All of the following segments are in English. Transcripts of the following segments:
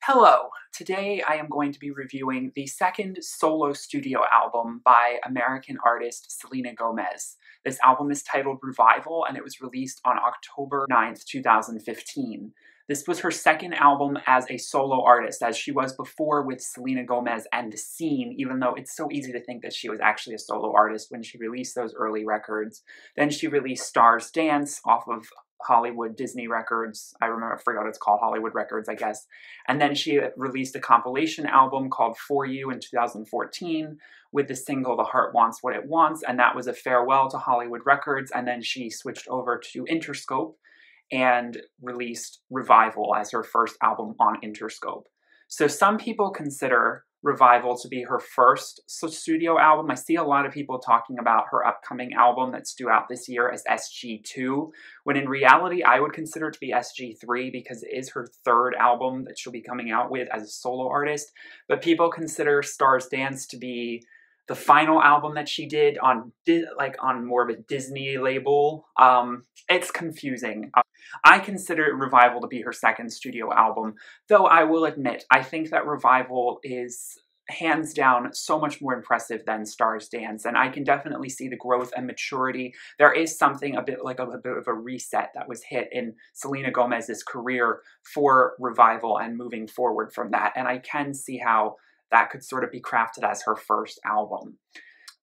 Hello! Today I am going to be reviewing the second solo studio album by American artist Selena Gomez. This album is titled Revival and it was released on October 9th, 2015. This was her second album as a solo artist, as she was before with Selena Gomez and The Scene, even though it's so easy to think that she was actually a solo artist when she released those early records. Then she released Stars Dance off of Hollywood Disney Records. I forgot what it's called, Hollywood Records, I guess. And then she released a compilation album called For You in 2014 with the single The Heart Wants What It Wants, and that was a farewell to Hollywood Records. And then she switched over to Interscope and released Revival as her first album on Interscope. So some people consider Revival to be her first studio album. I see a lot of people talking about her upcoming album that's due out this year as SG2, when in reality I would consider it to be SG3 because it is her third album that she'll be coming out with as a solo artist. But people consider Stars Dance to be the final album that she did on more of a Disney label. It's confusing. I consider Revival to be her second studio album, though I will admit, I think that Revival is hands down so much more impressive than Stars Dance, and I can definitely see the growth and maturity. There is something a bit of a reset that was hit in Selena Gomez's career for Revival and moving forward from that, and I can see how that could sort of be crafted as her first album.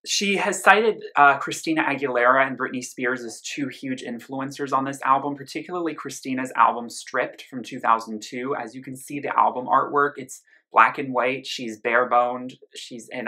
She has cited Christina Aguilera and Britney Spears as two huge influencers on this album, particularly Christina's album Stripped from 2002. As you can see the album artwork, it's black and white, she's bare-boned, she's in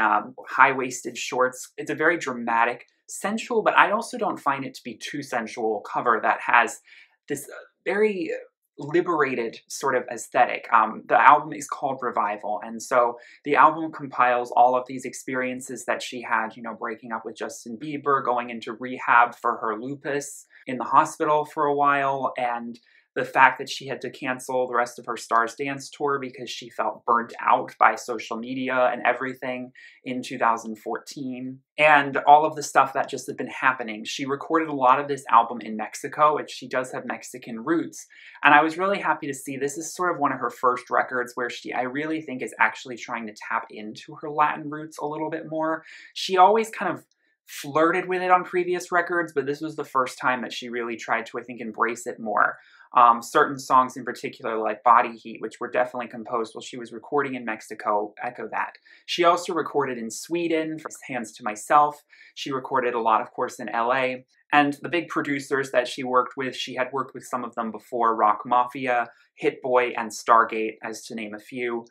high-waisted shorts. It's a very dramatic, sensual, but I also don't find it to be too sensual cover that has this very liberated sort of aesthetic. The album is called Revival, and so the album compiles all of these experiences that she had, breaking up with Justin Bieber, going into rehab for her lupus, in the hospital for a while, and the fact that she had to cancel the rest of her Stars Dance tour because she felt burnt out by social media and everything in 2014. And all of the stuff that just had been happening. She recorded a lot of this album in Mexico, which she does have Mexican roots. And I was really happy to see this is sort of one of her first records where I really think is actually trying to tap into her Latin roots a little bit more. She always kind of flirted with it on previous records, but this was the first time that she really tried to, I think, embrace it more. Certain songs in particular, like Body Heat, which were definitely composed while she was recording in Mexico, echo that. She also recorded in Sweden for Hands to Myself. She recorded a lot, of course, in LA. And the big producers that she worked with, she had worked with some of them before, Rock Mafia, Hit Boy, and Stargate, as to name a few.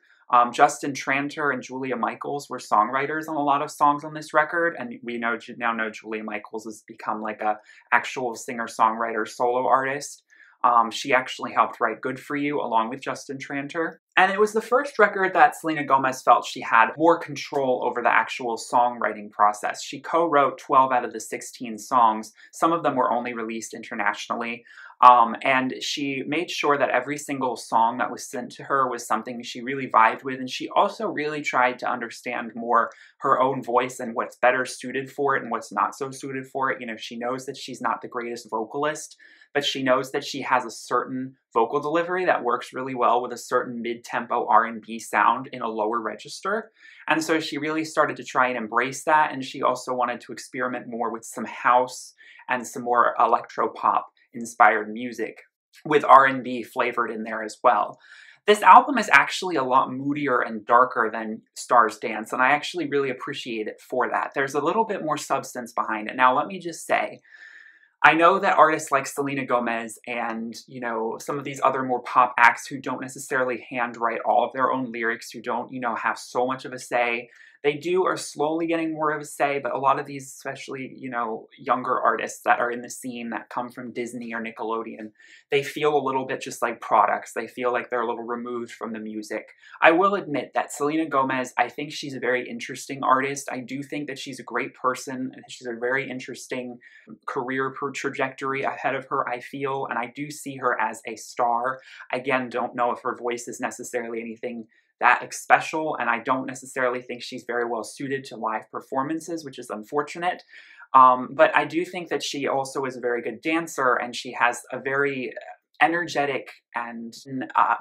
Justin Tranter and Julia Michaels were songwriters on a lot of songs on this record, and we now know Julia Michaels has become like a actual singer-songwriter solo artist. She actually helped write Good For You along with Justin Tranter. And it was the first record that Selena Gomez felt she had more control over the actual songwriting process. She co-wrote 12 out of the 16 songs. Some of them were only released internationally. And she made sure that every single song that was sent to her was something she really vibed with. And she also really tried to understand more her own voice and what's better suited for it and what's not so suited for it. She knows that she's not the greatest vocalist, but she knows that she has a certain vocal delivery that works really well with a certain mid-tempo R&B sound in a lower register. And so she really started to try and embrace that. And she also wanted to experiment more with some house and some more electro-pop inspired music with R&B flavored in there as well. This album is actually a lot moodier and darker than Stars Dance, and I actually really appreciate it for that. There's a little bit more substance behind it. Now, let me just say, I know that artists like Selena Gomez and, some of these other more pop acts who don't necessarily handwrite all of their own lyrics, who don't, have so much of a say, they are slowly getting more of a say, but a lot of these, especially, younger artists that are in the scene that come from Disney or Nickelodeon, they feel a little bit just like products. They feel like they're a little removed from the music. I will admit that Selena Gomez, I think she's a very interesting artist. I do think that she's a great person, and she's a very interesting career trajectory ahead of her, I feel, and I do see her as a star. Again, don't know if her voice is necessarily anything that special, and I don't necessarily think she's very well suited to live performances, which is unfortunate. But I do think that she also is a very good dancer, and she has a very energetic and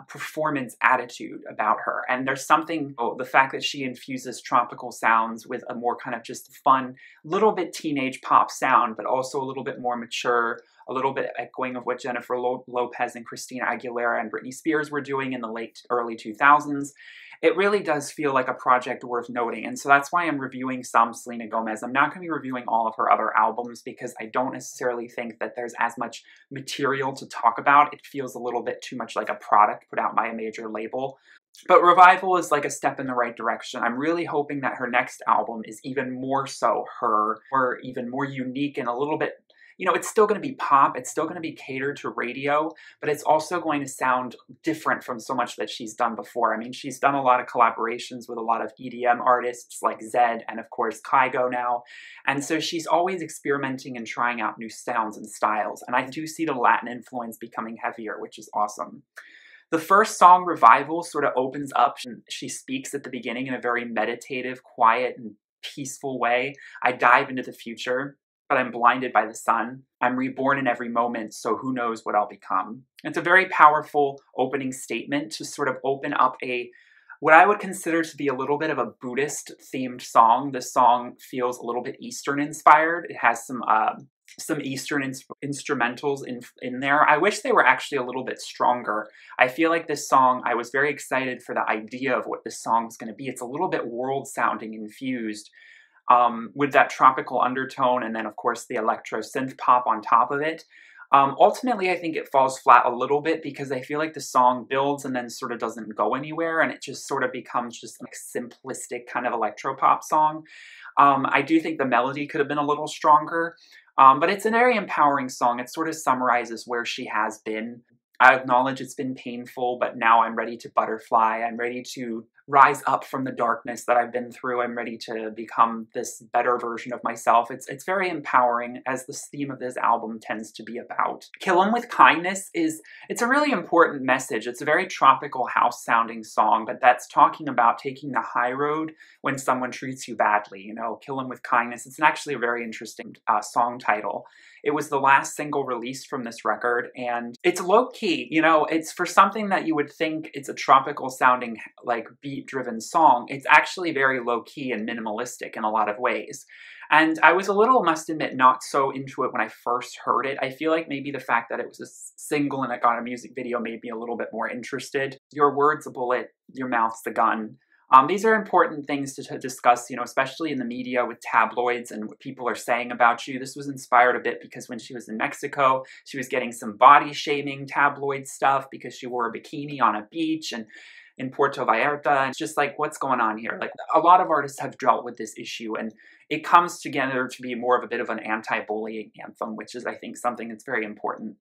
performance attitude about her. And there's something, the fact that she infuses tropical sounds with a more kind of just fun, little bit teenage pop sound, but also a little bit more mature, a little bit echoing of what Jennifer Lopez and Christina Aguilera and Britney Spears were doing in the early 2000s. It really does feel like a project worth noting. And so that's why I'm reviewing some Selena Gomez. I'm not going to be reviewing all of her other albums because I don't necessarily think that there's as much material to talk about. It feels a little bit too much like a product put out by a major label. But Revival is like a step in the right direction. I'm really hoping that her next album is even more so her, or even more unique and a little bit, you know, it's still going to be pop, it's still going to be catered to radio, but it's also going to sound different from so much that she's done before. I mean, she's done a lot of collaborations with a lot of EDM artists like Zedd and of course Kygo now. And so she's always experimenting and trying out new sounds and styles. And I do see the Latin influence becoming heavier, which is awesome. The first song, Revival, sort of opens up and she speaks at the beginning in a very meditative, quiet, and peaceful way. I dive into the future, but I'm blinded by the sun. I'm reborn in every moment, so who knows what I'll become. It's a very powerful opening statement to sort of open up what I would consider to be a little bit of a Buddhist-themed song. The song feels a little bit Eastern-inspired. It has some Eastern instrumentals in there. I wish they were actually a little bit stronger. I feel like this song, I was very excited for the idea of what this song is going to be. It's a little bit world-sounding infused, with that tropical undertone and then of course the electro synth pop on top of it. Ultimately, I think it falls flat a little bit because I feel like the song builds and then sort of doesn't go anywhere and it just sort of becomes just like simplistic kind of electro pop song. I do think the melody could have been a little stronger, but it's a very empowering song. It sort of summarizes where she has been. I acknowledge it's been painful, but now I'm ready to butterfly. I'm ready to rise up from the darkness that I've been through. I'm ready to become this better version of myself. It's very empowering, as the theme of this album tends to be about. Kill 'Em With Kindness it's a really important message. It's a very tropical house sounding song, but that's talking about taking the high road when someone treats you badly. You know, Kill 'Em With Kindness. It's actually a very interesting song title. It was the last single released from this record, and it's low-key, you know, it's for something that you would think it's a tropical sounding, like, beat-driven song. It's actually very low-key and minimalistic in a lot of ways. And I was a little, must admit, not so into it when I first heard it. I feel like maybe the fact that it was a single and it got a music video made me a little bit more interested. Your word's a bullet, your mouth's the gun. These are important things to discuss, you know, especially in the media with tabloids and what people are saying about you. This was inspired a bit because when she was in Mexico, she was getting some body-shaming tabloid stuff because she wore a bikini on a beach and in Puerto Vallarta. And it's just like, what's going on here? Like, a lot of artists have dealt with this issue, and it comes together to be more of a bit of an anti-bullying anthem, which is, I think, something that's very important.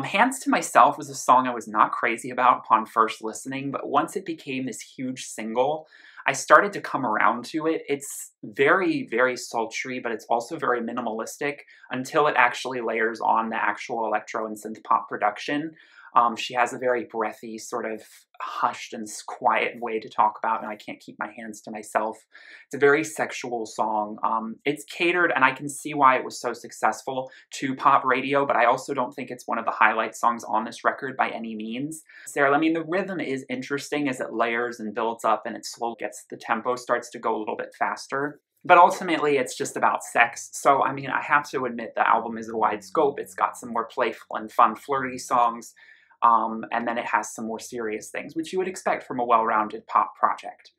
Hands to Myself was a song I was not crazy about upon first listening, but once it became this huge single, I started to come around to it. It's very, very sultry, but it's also very minimalistic until it actually layers on the actual electro and synth pop production. She has a very breathy, sort of hushed and quiet way to talk about, and I can't keep my hands to myself. It's a very sexual song. It's catered, and I can see why it was so successful, to pop radio, but I also don't think it's one of the highlight songs on this record by any means. Sarah, I mean, the rhythm is interesting as it layers and builds up, and it slowly the tempo starts to go a little bit faster. But ultimately, it's just about sex. So, I mean, I have to admit the album is a wide scope. It's got some more playful and fun, flirty songs. And then it has some more serious things, which you would expect from a well-rounded pop project.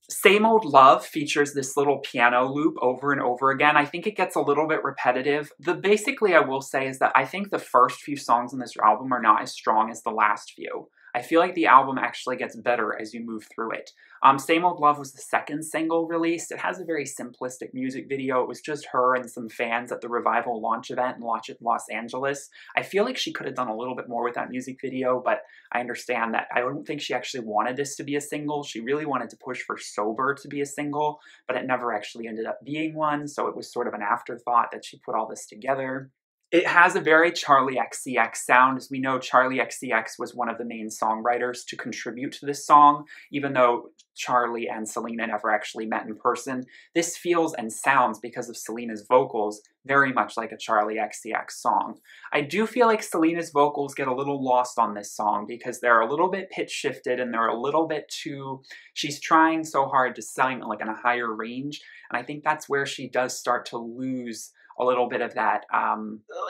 Same Old Love features this little piano loop over and over again. I think it gets a little bit repetitive. Basically, I will say is that I think the first few songs on this album are not as strong as the last few. I feel like the album actually gets better as you move through it. Same Old Love was the second single released. It has a very simplistic music video. It was just her and some fans at the Revival launch event in Los Angeles. I feel like she could have done a little bit more with that music video, but I understand that. I don't think she actually wanted this to be a single. She really wanted to push for Sober to be a single, but it never actually ended up being one, so it was sort of an afterthought that she put all this together. It has a very Charli XCX sound. As we know, Charli XCX was one of the main songwriters to contribute to this song, even though Charlie and Selena never actually met in person. This feels and sounds, because of Selena's vocals, very much like a Charli XCX song. I do feel like Selena's vocals get a little lost on this song because they're a little bit pitch shifted and they're a little bit too, she's trying so hard to sing like in a higher range, and I think that's where she does start to lose a little bit of that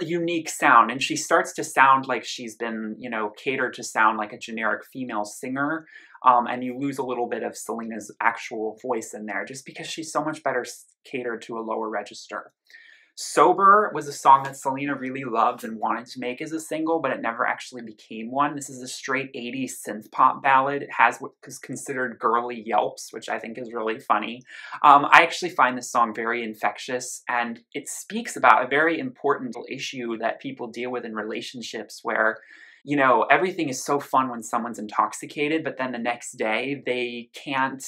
unique sound, and she starts to sound like she's been, you know, catered to sound like a generic female singer, and you lose a little bit of Selena's actual voice in there just because she's so much better catered to a lower register. Sober was a song that Selena really loved and wanted to make as a single, but it never actually became one. This is a straight 80s synth pop ballad. It has what is considered girly yelps, which I think is really funny. I actually find this song very infectious, and it speaks about a very important issue that people deal with in relationships where, you know, everything is so fun when someone's intoxicated, but then the next day they can't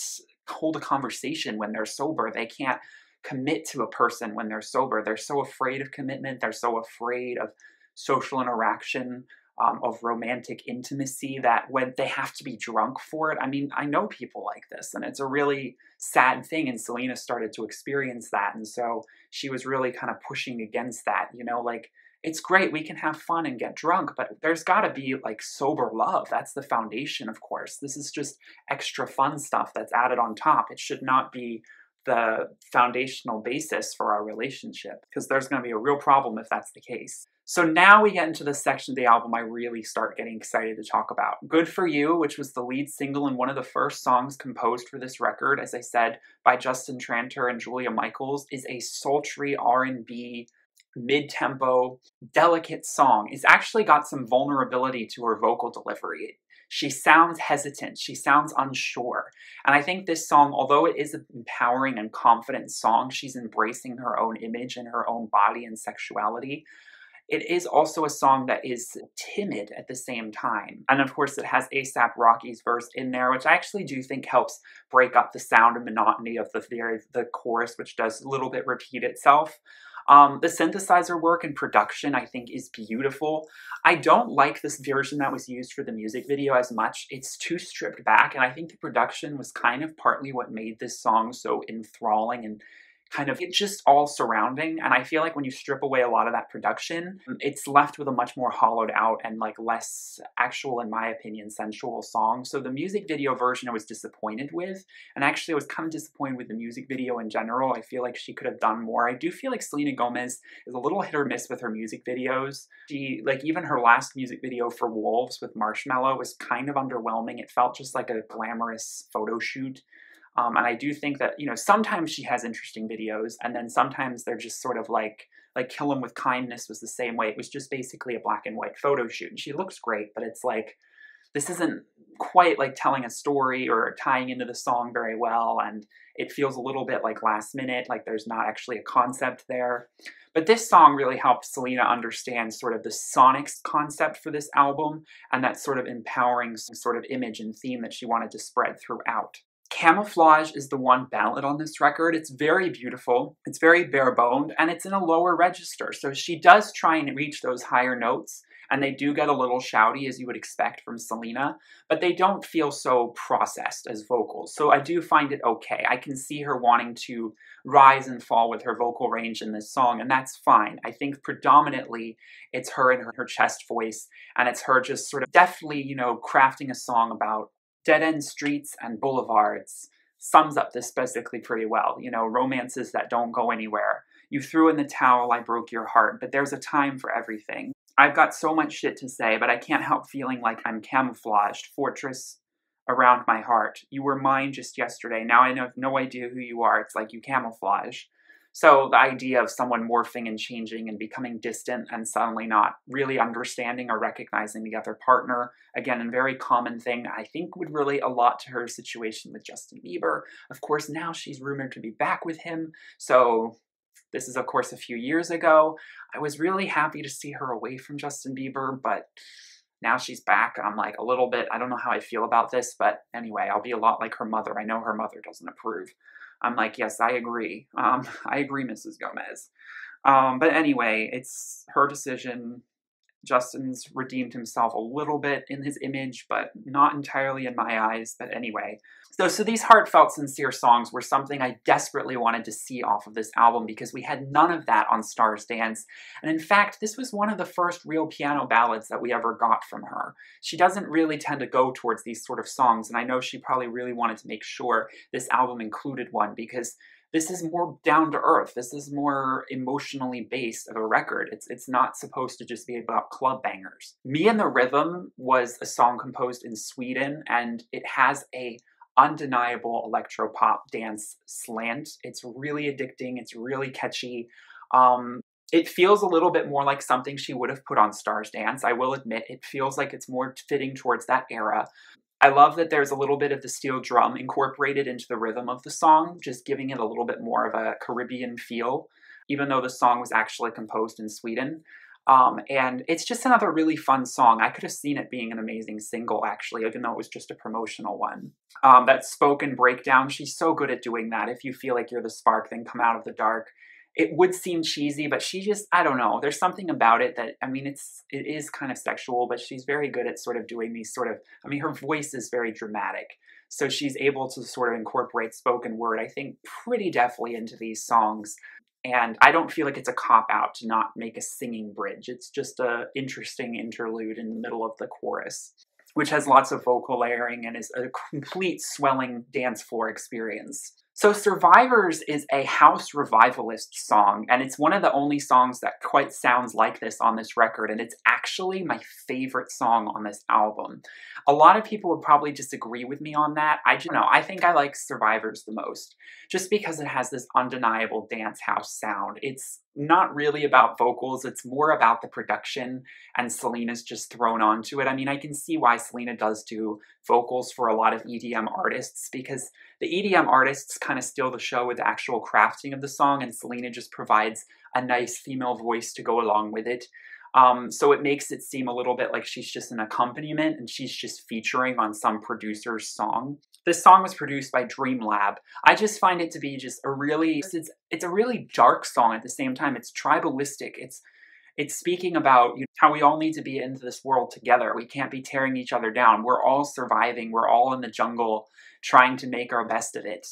hold a conversation when they're sober. They can't commit to a person when they're sober. They're so afraid of commitment. They're so afraid of social interaction, of romantic intimacy, that when they have to be drunk for it. I mean, I know people like this, and it's a really sad thing, and Selena started to experience that, and so she was really kind of pushing against that, you know, like, it's great, we can have fun and get drunk, but there's gotta be, like, sober love. That's the foundation, of course. This is just extra fun stuff that's added on top. It should not be the foundational basis for our relationship, because there's going to be a real problem if that's the case. So now we get into the section of the album I really start getting excited to talk about. Good For You, which was the lead single and one of the first songs composed for this record, as I said, by Justin Tranter and Julia Michaels, is a sultry R&B, mid-tempo, delicate song. It's actually got some vulnerability to her vocal delivery. She sounds hesitant. She sounds unsure. And I think this song, although it is an empowering and confident song, she's embracing her own image and her own body and sexuality. It is also a song that is timid at the same time. And of course, it has A$AP Rocky's verse in there, which I actually do think helps break up the sound and monotony of the chorus, which does a little bit repeat itself. The synthesizer work and production, I think, is beautiful. I don't like this version that was used for the music video as much. It's too stripped back, and I think the production was kind of partly what made this song so enthralling and kind of it's just all surrounding. And I feel like when you strip away a lot of that production, it's left with a much more hollowed out and like less actual, in my opinion, sensual song. So the music video version I was disappointed with, and actually I was kind of disappointed with the music video in general. I feel like she could have done more. I do feel like Selena Gomez is a little hit or miss with her music videos. She, like, even her last music video for Wolves with Marshmello was kind of underwhelming. It felt just like a glamorous photo shoot. And I do think that, you know, sometimes she has interesting videos, and then sometimes they're just sort of like Kill 'Em With Kindness was the same way. It was just basically a black and white photo shoot, and she looks great, but it's like, this isn't quite like telling a story or tying into the song very well, and it feels a little bit like last minute, like there's not actually a concept there. But this song really helped Selena understand sort of the sonic concept for this album, and that sort of empowering sort of image and theme that she wanted to spread throughout. Camouflage is the one ballad on this record. It's very beautiful, it's very bare-boned, and it's in a lower register. So she does try and reach those higher notes, and they do get a little shouty, as you would expect from Selena, but they don't feel so processed as vocals. So I do find it okay. I can see her wanting to rise and fall with her vocal range in this song, and that's fine. I think predominantly it's her and her chest voice, and it's her just sort of deftly, you know, crafting a song about dead-end streets and boulevards. Sums up this basically pretty well. You know, romances that don't go anywhere. You threw in the towel, I broke your heart, but there's a time for everything. I've got so much shit to say, but I can't help feeling like I'm camouflaged, fortress around my heart. You were mine just yesterday. Now I have no idea who you are. It's like you camouflage. So the idea of someone morphing and changing and becoming distant and suddenly not really understanding or recognizing the other partner, again, a very common thing I think would relate a lot to her situation with Justin Bieber. Of course, now she's rumored to be back with him, so this is, of course, a few years ago. I was really happy to see her away from Justin Bieber, but now she's back, and I'm like a little bit, I don't know how I feel about this, but anyway, I'll be a lot like her mother. I know her mother doesn't approve. I'm like, yes, I agree. I agree, Mrs. Gomez. But anyway, it's her decision. Justin's redeemed himself a little bit in his image, but not entirely in my eyes. But anyway, so these heartfelt, sincere songs were something I desperately wanted to see off of this album because we had none of that on Stars Dance. And in fact, this was one of the first real piano ballads that we ever got from her. She doesn't really tend to go towards these sort of songs, and I know she probably really wanted to make sure this album included one because this is more down to earth. This is more emotionally based of a record. It's not supposed to just be about club bangers. Me and the Rhythm was a song composed in Sweden, and it has a undeniable electropop dance slant. It's really addicting. It's really catchy. It feels a little bit more like something she would have put on Stars Dance. I will admit, it feels like it's more fitting towards that era. I love that there's a little bit of the steel drum incorporated into the rhythm of the song, just giving it a little bit more of a Caribbean feel, even though the song was actually composed in Sweden. And it's just another really fun song. I could have seen it being an amazing single, actually, even though it was just a promotional one. That spoken breakdown, she's so good at doing that. If you feel like you're the spark, then come out of the dark. It would seem cheesy, but she just, I don't know. There's something about it that, I mean, it is kind of sexual, but she's very good at sort of doing these sort of, I mean, her voice is very dramatic. So she's able to sort of incorporate spoken word, I think, pretty deftly into these songs. And I don't feel like it's a cop-out to not make a singing bridge. It's just an interesting interlude in the middle of the chorus, which has lots of vocal layering and is a complete swelling dance floor experience. So Survivors is a house revivalist song, and it's one of the only songs that quite sounds like this on this record, and it's actually my favorite song on this album. A lot of people would probably disagree with me on that. I don't know. I think I like Survivors the most, just because it has this undeniable dance house sound. It's not really about vocals, it's more about the production, and Selena's just thrown onto it. I mean, I can see why Selena does do vocals for a lot of EDM artists, because the EDM artists kind of steal the show with the actual crafting of the song, and Selena just provides a nice female voice to go along with it. So it makes it seem a little bit like she's just an accompaniment and she's just featuring on some producer's song. This song was produced by Dreamlab. I just find it to be just a really, it's a really dark song at the same time. It's tribalistic. It's speaking about, you know, how we all need to be in this world together. We can't be tearing each other down. We're all surviving. We're all in the jungle trying to make our best of it.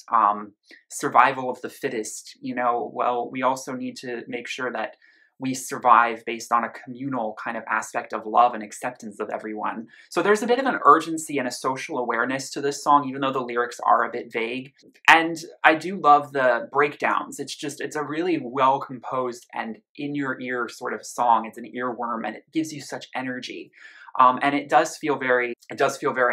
Survival of the fittest, you know. Well, we also need to make sure that we survive based on a communal kind of aspect of love and acceptance of everyone. So there's a bit of an urgency and a social awareness to this song, even though the lyrics are a bit vague. And I do love the breakdowns. It's a really well-composed and in-your-ear sort of song. It's an earworm, and it gives you such energy. And it does feel very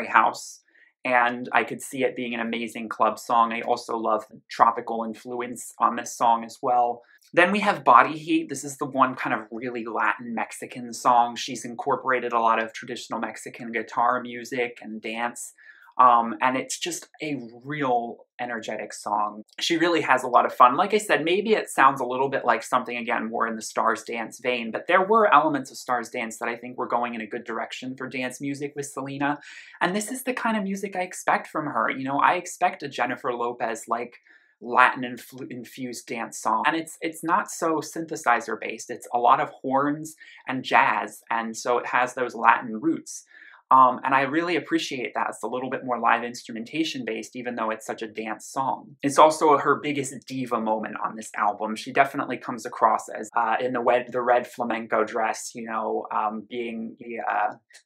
house. And I could see it being an amazing club song. I also love the tropical influence on this song as well. Then we have Body Heat. This is the one kind of really Latin Mexican song. She's incorporated a lot of traditional Mexican guitar music and dance. And it's just a real energetic song. She really has a lot of fun. Like I said, maybe it sounds a little bit like something, again, more in the Stars Dance vein, but there were elements of Stars Dance that I think were going in a good direction for dance music with Selena. And this is the kind of music I expect from her. You know, I expect a Jennifer Lopez-like Latin-infused dance song. And it's not so synthesizer-based. It's a lot of horns and jazz, and so it has those Latin roots. And I really appreciate that. It's a little bit more live instrumentation based, even though it's such a dance song. It's also her biggest diva moment on this album. She definitely comes across as in the red flamenco dress, you know, being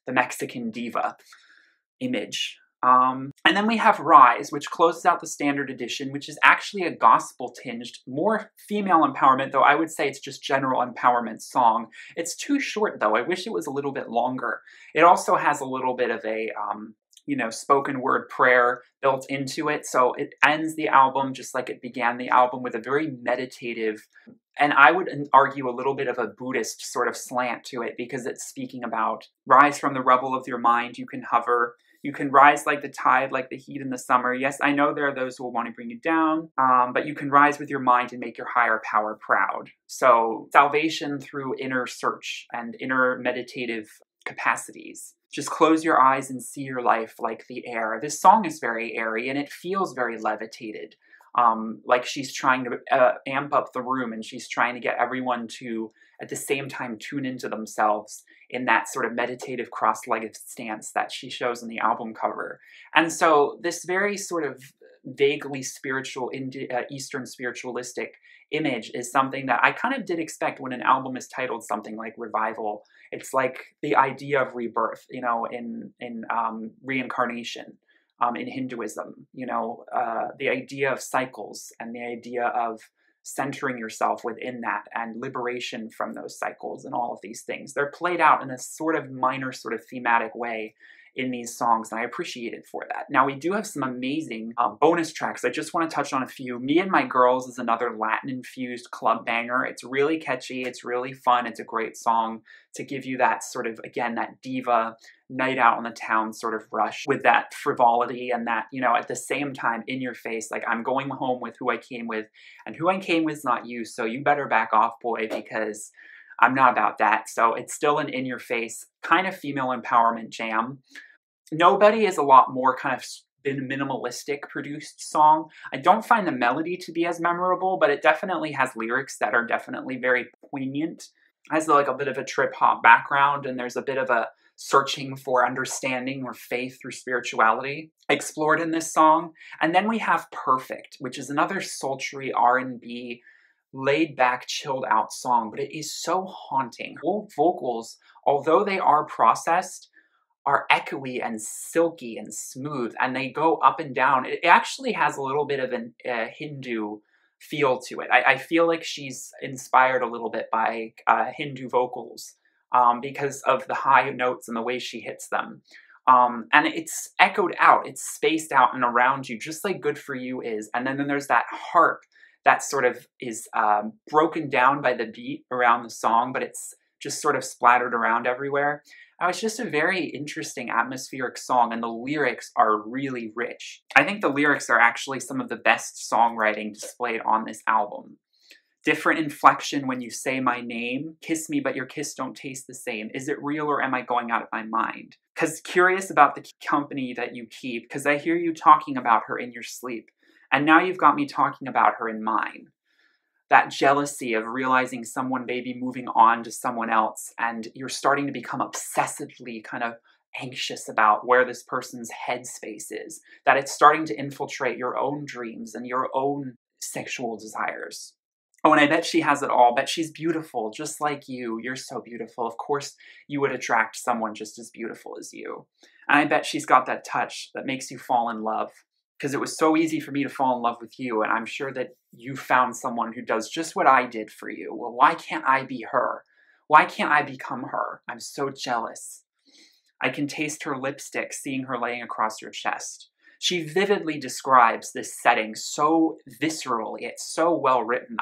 the Mexican diva image. And then we have Rise, which closes out the standard edition, which is actually a gospel-tinged, more female empowerment, though I would say it's just general empowerment song. It's too short, though. I wish it was a little bit longer. It also has a little bit of a, you know, spoken word prayer built into it, so it ends the album just like it began the album, with a very meditative, and I would argue a little bit of a Buddhist sort of slant to it, because it's speaking about rise from the rubble of your mind, you can hover. You can rise like the tide, like the heat in the summer. Yes, I know there are those who will want to bring you down, but you can rise with your mind and make your higher power proud. So salvation through inner search and inner meditative capacities. Just close your eyes and see your life like the air. This song is very airy, and it feels very levitated. like she's trying to amp up the room, and she's trying to get everyone to, at the same time, tune into themselves in that sort of meditative cross-legged stance that she shows in the album cover. And so this very sort of vaguely spiritual, Eastern spiritualistic image is something that I kind of did expect when an album is titled something like Revival. It's like the idea of rebirth, you know, in reincarnation. In Hinduism, you know, the idea of cycles and the idea of centering yourself within that and liberation from those cycles and all of these things. They're played out in a sort of minor, sort of thematic way in these songs, and I appreciate it for that. Now, we do have some amazing bonus tracks. I just want to touch on a few. Me and My Girls is another Latin-infused club banger. It's really catchy. It's really fun. It's a great song to give you that sort of, again, that diva, night out on the town sort of rush with that frivolity and that, you know, at the same time, in your face, like, I'm going home with who I came with, and who I came with is not you, so you better back off, boy, because I'm not about that. So it's still an in-your-face kind of female empowerment jam. Nobody is a lot more kind of minimalistic produced song. I don't find the melody to be as memorable, but it definitely has lyrics that are definitely very poignant. It has like a bit of a trip-hop background, and there's a bit of a searching for understanding or faith through spirituality explored in this song. And then we have Perfect, which is another sultry R&B laid back, chilled out song, but it is so haunting. Her vocals, although they are processed, are echoey and silky and smooth, and they go up and down. It actually has a little bit of a Hindu feel to it. I feel like she's inspired a little bit by Hindu vocals because of the high notes and the way she hits them. And it's echoed out, it's spaced out and around you, just like Good For You is. And then there's that harp that sort of is broken down by the beat around the song, but it's just sort of splattered around everywhere. It's just a very interesting atmospheric song, and the lyrics are really rich. I think the lyrics are actually some of the best songwriting displayed on this album. Different inflection when you say my name. Kiss me, but your kiss don't taste the same. Is it real or am I going out of my mind? Because curious about the company that you keep, because I hear you talking about her in your sleep. And now you've got me talking about her in mine. That jealousy of realizing someone may be moving on to someone else, and you're starting to become obsessively kind of anxious about where this person's headspace is, that it's starting to infiltrate your own dreams and your own sexual desires. Oh, and I bet she has it all. Bet she's beautiful, just like you. You're so beautiful. Of course, you would attract someone just as beautiful as you. And I bet she's got that touch that makes you fall in love. Because it was so easy for me to fall in love with you, and I'm sure that you found someone who does just what I did for you. Well, why can't I be her? Why can't I become her? I'm so jealous. I can taste her lipstick, seeing her laying across your chest. She vividly describes this setting so viscerally. It's so well written.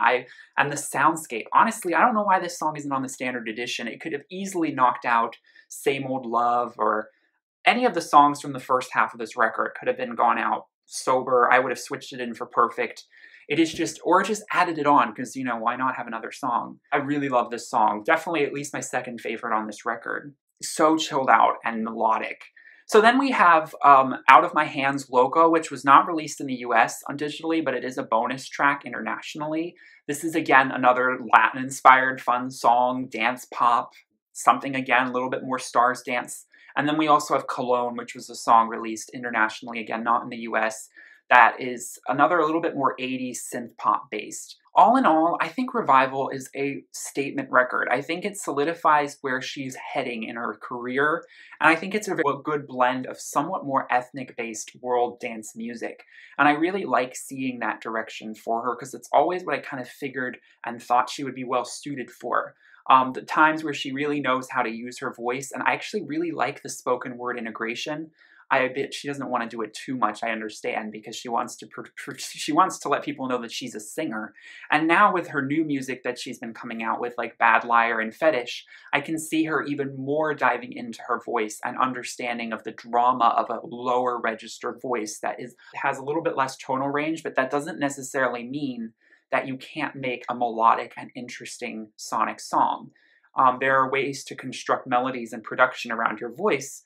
And the soundscape. Honestly, I don't know why this song isn't on the standard edition. It could have easily knocked out Same Old Love, or any of the songs from the first half of this record could have been gone out sober. I would have switched it in for Perfect. It is just, or just added it on, because, you know, why not have another song? I really love this song. Definitely at least my second favorite on this record. So chilled out and melodic. So then we have Out of My Hands Loco, which was not released in the US on digitally, but it is a bonus track internationally. This is, again, another Latin-inspired fun song, dance pop, something, again, a little bit more Stars Dance. And then we also have Cologne, which was a song released internationally, again, not in the US, that is another a little bit more 80s synth pop based. All in all, I think Revival is a statement record. I think it solidifies where she's heading in her career, and I think it's a very good blend of somewhat more ethnic-based world dance music. And I really like seeing that direction for her, because it's always what I kind of figured and thought she would be well suited for. The times where she really knows how to use her voice, and I actually really like the spoken word integration. I bet she doesn't want to do it too much, I understand, because she wants to let people know that she's a singer. And now with her new music that she's been coming out with, like Bad Liar and Fetish, I can see her even more diving into her voice and understanding of the drama of a lower register voice that has a little bit less tonal range, but that doesn't necessarily mean that you can't make a melodic and interesting sonic song. There are ways to construct melodies and production around your voice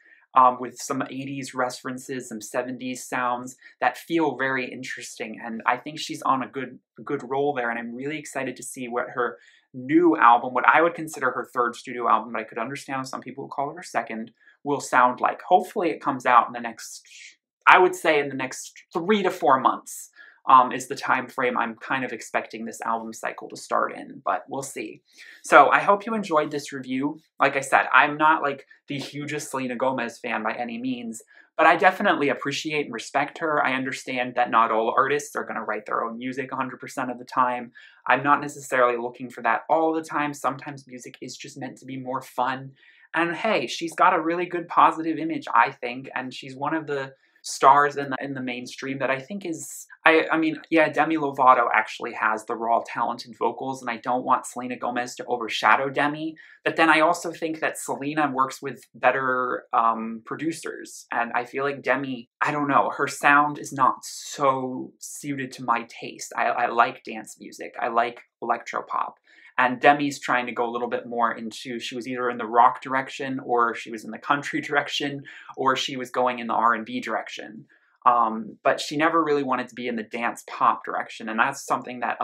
with some 80s references, some 70s sounds that feel very interesting. And I think she's on a good roll there. And I'm really excited to see what her new album, what I would consider her third studio album, but I could understand some people would call it her second, will sound like. Hopefully it comes out in the next, I would say in the next 3 to 4 months. Is the time frame I'm kind of expecting this album cycle to start in, but we'll see. So I hope you enjoyed this review. Like I said, I'm not like the hugest Selena Gomez fan by any means, but I definitely appreciate and respect her. I understand that not all artists are going to write their own music 100% of the time. I'm not necessarily looking for that all the time. Sometimes music is just meant to be more fun. And hey, she's got a really good positive image, I think, and she's one of the stars in the mainstream that I think is, I mean, yeah, Demi Lovato actually has the raw talented vocals, and I don't want Selena Gomez to overshadow Demi, but then I also think that Selena works with better producers, and I feel like Demi, I don't know, her sound is not so suited to my taste. I like dance music, I like electropop. And Demi's trying to go a little bit more into, she was either in the rock direction, or she was in the country direction, or she was going in the R&B direction. But she never really wanted to be in the dance pop direction. And that's something that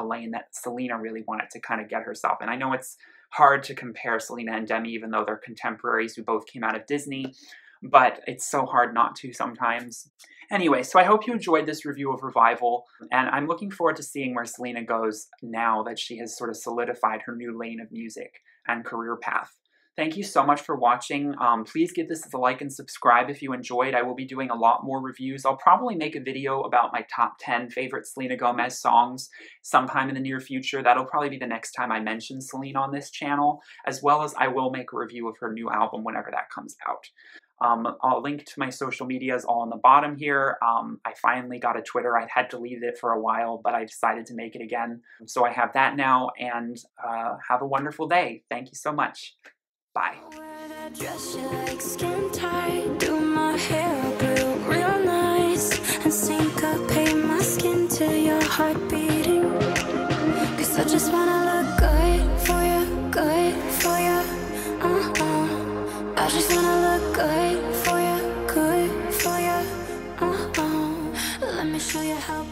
Selena really wanted to kind of get herself. And I know it's hard to compare Selena and Demi, even though they're contemporaries who both came out of Disney, but it's so hard not to sometimes. Anyway, so I hope you enjoyed this review of Revival, and I'm looking forward to seeing where Selena goes now that she has sort of solidified her new lane of music and career path. Thank you so much for watching. Please give this a like and subscribe if you enjoyed. I will be doing a lot more reviews. I'll probably make a video about my top 10 favorite Selena Gomez songs sometime in the near future. That'll probably be the next time I mention Selena on this channel, as well as I will make a review of her new album whenever that comes out. I'll link to my social medias all on the bottom here. I finally got a Twitter. I had deleted it for a while, but I decided to make it again. So I have that now, and have a wonderful day. Thank you so much. Bye. Dress you like skin tight, do my hair up real nice, and syncopate my skin to your heart beating. 'Cause I just wanna look good for you, good for you. I just wanna look good for you, good for you. Let me show you how.